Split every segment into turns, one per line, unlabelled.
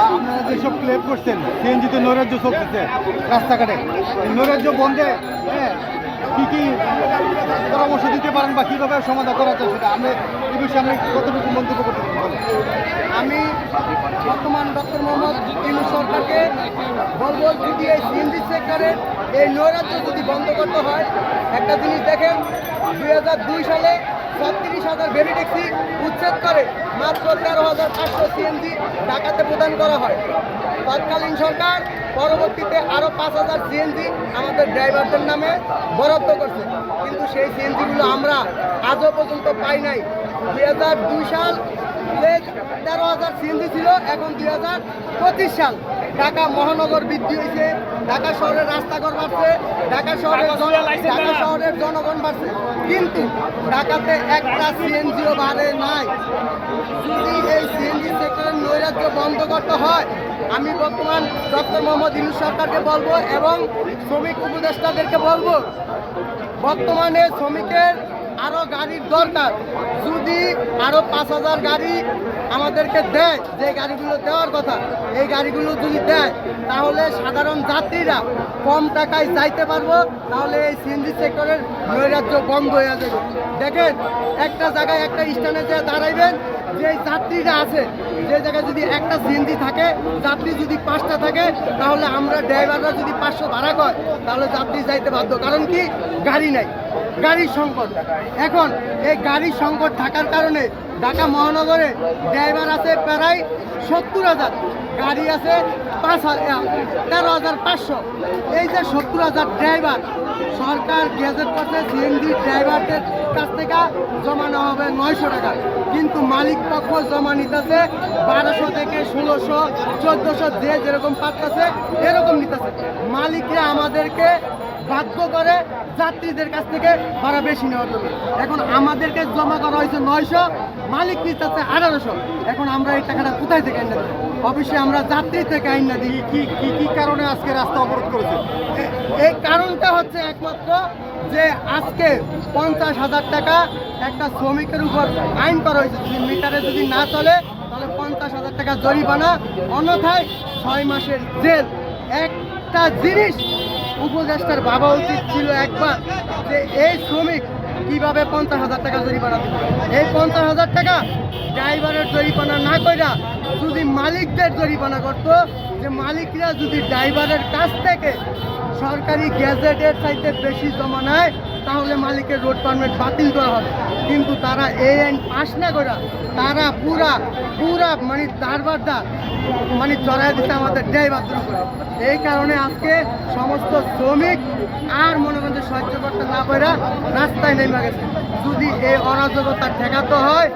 আপনারা যেসব ক্লেম করছেন সিএনজিতে নৈরাজ্য চলতেছে রাস্তাঘাটে, নৈরাজ্য বন্ধে কী কী পরামর্শ দিতে পারেন বা কীভাবে সমাধান করা যায় সেটা আপনি এই বিষয়ে আপনি কতটুকু মন্তব্য করতে পারেন?
আমি বর্তমান ডক্টর মোহাম্মদ ইউনূস সরকারকে বলবো, যদি এই সিএনজি সেক্টরের এই নৈরাজ্য যদি বন্ধ করতে হয়, একটা জিনিস দেখেন, 2002 সালে 36,000 ভ্যালি ট্যাক্সি উচ্ছেদ করে মাত্র 13,500 সিএনজি ঢাকাতে প্রদান করা হয়। তৎকালীন সরকার পরবর্তীতে আরও 5,000 সিএনজি আমাদের ড্রাইভারদের নামে বরাদ্দ করছে, কিন্তু সেই সিএনজিগুলো আমরা আজও পর্যন্ত পাই নাই। 2002 সাল 13,000 সিএনজি ছিল, এখন 2025 সাল। ঢাকা মহানগর বৃদ্ধি হয়েছে, ঢাকা শহরের রাস্তাঘাট বাড়ছে, ঢাকা শহরের জনগণ বাড়ছে, কিন্তু ঢাকাতে একটা সিএনজিও বাড়ে নাই। যদি এই সিএনজি সেক্টরের নৈরাজ্য বন্ধ করতে হয়, আমি বর্তমান ডক্টর মোহাম্মদ ইউনূস সরকারকে বলবো এবং শ্রমিক উপদেষ্টাদেরকে বলবো, বর্তমানে শ্রমিকের আরও গাড়ির দরকার। যদি আরও 5,000 গাড়ি আমাদেরকে দেয়, যে গাড়িগুলো দেওয়ার কথা, এই গাড়িগুলো যদি দেয়, তাহলে সাধারণ যাত্রীরা কম টাকায় যাইতে পারবো, তাহলে এই সিএনজি সেক্টরের নৈরাজ্য বন্ধ হয়ে যাবে। দেখেন, একটা জায়গায় একটা স্ট্যান্ডে যে দাঁড়াইবেন, যে যাত্রীরা আছে, যে জায়গায় যদি একটা সিএনজি থাকে, যাত্রী যদি 5টা থাকে, তাহলে আমরা ড্রাইভাররা যদি 500 ভাড়া কয়, তাহলে যাত্রী যাইতে বাধ্য। কারণ কি? গাড়ি নাই, গাড়ির সংকট। এখন এই গাড়ির সংকট থাকার কারণে ঢাকা মহানগরে ড্রাইভার আছে প্রায় 70,000, গাড়ি আছে 13,500। এই যে 70,000 ড্রাইভার, সরকার গেজেট করছে সিএনজি ড্রাইভারদের কাছ থেকে জমা নেওয়া হবে 900 টাকা, কিন্তু মালিক পক্ষ জমা নিতেছে 1200 থেকে 1600, 1400, যে যেরকম পাচ্ছে এরকম নিতেছে। মালিকরা আমাদেরকে বাধ্য করে যাত্রীদের কাছ থেকে ভাড়া বেশি নেওয়ার জন্য। এখন আমাদেরকে জমা করা হয়েছে 900, মালিক নিতে 1800। এখন আমরা এই টাকাটা কোথায় থেকে আইনা দিই? অবশ্যই আমরা যাত্রী থেকে আইনা দিই। কি কারণে আজকে রাস্তা অবরোধ করেছে? এই কারণটা হচ্ছে একমাত্র যে আজকে 50,000 টাকা একটা শ্রমিকের উপর আইন করা হয়েছে, যদি মিটারে যদি না চলে তাহলে 50,000 টাকা জরিমানা, অন্যথায় 6 মাসের জেল। একটা জিনিস উপদেষ্টার ভাবা উচিত ছিল একবার, যে এই শ্রমিক কিভাবে 50,000 টাকা জরিমানা দেবে। এই 50,000 টাকা ড্রাইভারের জরিমানা না কইরা যদি মালিকদের জরিমানা করত, যে মালিকরা যদি ড্রাইভারের কাছ থেকে সরকারি গ্যাজেটের চাইতে বেশি জমা নেয়, তাহলে মালিকের রোড পারমিট বাতিল করা হবে। কিন্তু তারা এই আইন পাশ না করা, তারা পুরা মানে দারবারদার মানে চড়াই দিচ্ছে আমাদের ড্রাইভারদের উপরে। এই কারণে আজকে সমস্ত শ্রমিক আর মনে করেন যে সহ্য করতে না পারে রাস্তায় নেমে গেছে। যদি এই অরাজকতা ঠেকাতে হয়,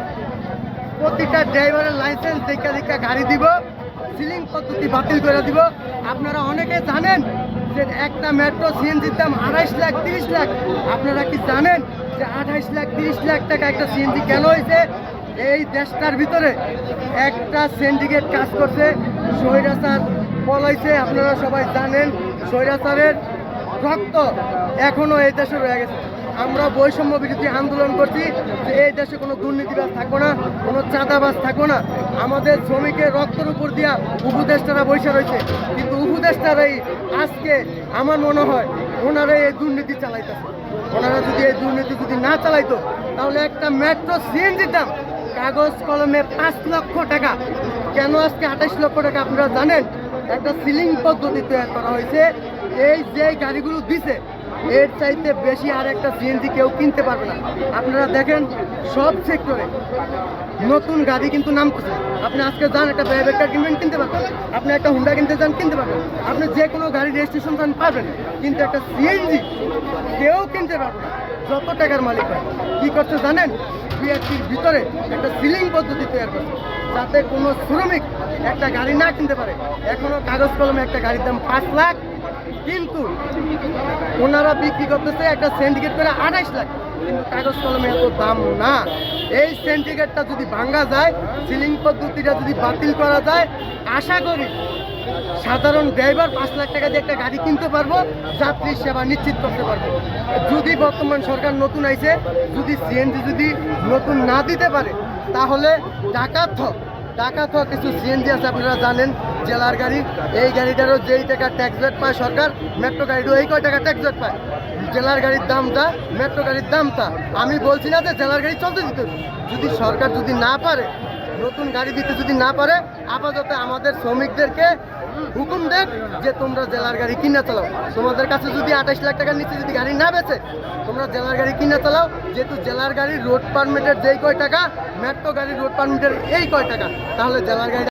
প্রতিটা ড্রাইভারের লাইসেন্স দেখা গাড়ি দিব, সিলিং পদ্ধতি বাতিল করে দিব। আপনারা অনেকে জানেন যে একটা মেট্রো সিএনজির দাম 28 লাখ 30 লাখ। আপনারা কি জানেন যে 28 লাখ 30 লাখ টাকা একটা সিএনজি কেন হয়েছে? এই দেশটার ভিতরে একটা সিন্ডিকেট কাজ করছে, স্বৈরাচার পলাইছে। আপনারা সবাই জানেন স্বৈরাচারের রক্ত এখনো এই দেশে রয়ে গেছে। আমরা বৈষম্য বিরোধী আন্দোলন করছি যে এই দেশে কোনো দুর্নীতিবাজ থাকবো না, কোনো চাঁদাবাজ থাকবো না। আমাদের শ্রমিকের রক্তের উপর দিয়া উপদেষ্টারা বসে রয়েছে, কিন্তু উপদেষ্টারাই আজকে আমার মনে হয় ওনারাই এই দুর্নীতি চালাইতেছে। ওনারা যদি এই দুর্নীতি যদি না চালাইতো, তাহলে একটা মেট্রো সিএনজির দাম কাগজ কলমে 5 লক্ষ টাকা, কেন আজকে 28 লক্ষ টাকা? আপনারা জানেন একটা সিলিং পদ্ধতি তৈরি করা হয়েছে। এই যে গাড়িগুলো দিছে, এর চাইতে বেশি আর একটা সিএনজি কেউ কিনতে পারবে না। আপনারা দেখেন সব সেক্টরে নতুন গাড়ি কিন্তু নামতেছে। আপনি আজকে যান একটা প্রাইভেট কার কিনবেন, কিনতে পারবেন। আপনি একটা হুন্ডা কিনতে যান, কিনতে পারবেন। আপনি যে কোনো গাড়ি রেজিস্ট্রেশন যান পাবেন, কিন্তু একটা সিএনজি কেউ কিনতে পারবে না, যত টাকার মালিক হয়। কী করছে জানেন? বিআরটির ভিতরে একটা সিলিং পদ্ধতি তৈরি করছে, যাতে কোনো শ্রমিক একটা গাড়ি না কিনতে পারে। এখনও কাগজ কলমে একটা গাড়ির দাম 5 লাখ, কিন্তু ওনারা বিক্রি করতেছে একটা সিন্ডিকেট করে 28 লাখ, কিন্তু কাগজ কলমে এত দাম না। এই সিন্ডিকেটটা যদি ভাঙা যায়, সিলিং পদ্ধতিটা যদি বাতিল করা যায়, আশা করি সাধারণ ড্রাইভার 5 লাখ টাকা দিয়ে একটা গাড়ি কিনতে পারবো, যাত্রীর সেবা নিশ্চিত করতে পারবো। যদি বর্তমান সরকার নতুন আইছে, যদি সিএনজি যদি নতুন না দিতে পারে, তাহলে ঢাকা তো কিছু সিএনজি আছে আপনারা জানেন, জেলার গাড়ি। এই গাড়িটারও যেই টাকা ট্যাক্স রেট পায় সরকার, মেট্রো গাড়িরও এই কয় টাকা ট্যাক্স রেট পায়। জেলার গাড়ির দামটা, মেট্রো গাড়ির দামটা। আমি বলছি না যে জেলার গাড়ি চলতে দিতে হবে। যদি সরকার যদি না পারে, নতুন গাড়ি দিতে যদি না পারে, আপাতত আমাদের শ্রমিকদেরকে হুকুম দেখ যে তোমরা জেলার গাড়ি কিনে চালাও। তোমাদের কাছে যদি 28 লাখ টাকার নিচে যদি গাড়ি না বেচে, তোমরা জেলার গাড়ি কিনে চালাও। যেহেতু জেলার গাড়ির রোড পারমিটের যেই কয় টাকা, মেট্রো গাড়ির রোড পারমিটের এই কয় টাকা, তাহলে জেলার গাড়ি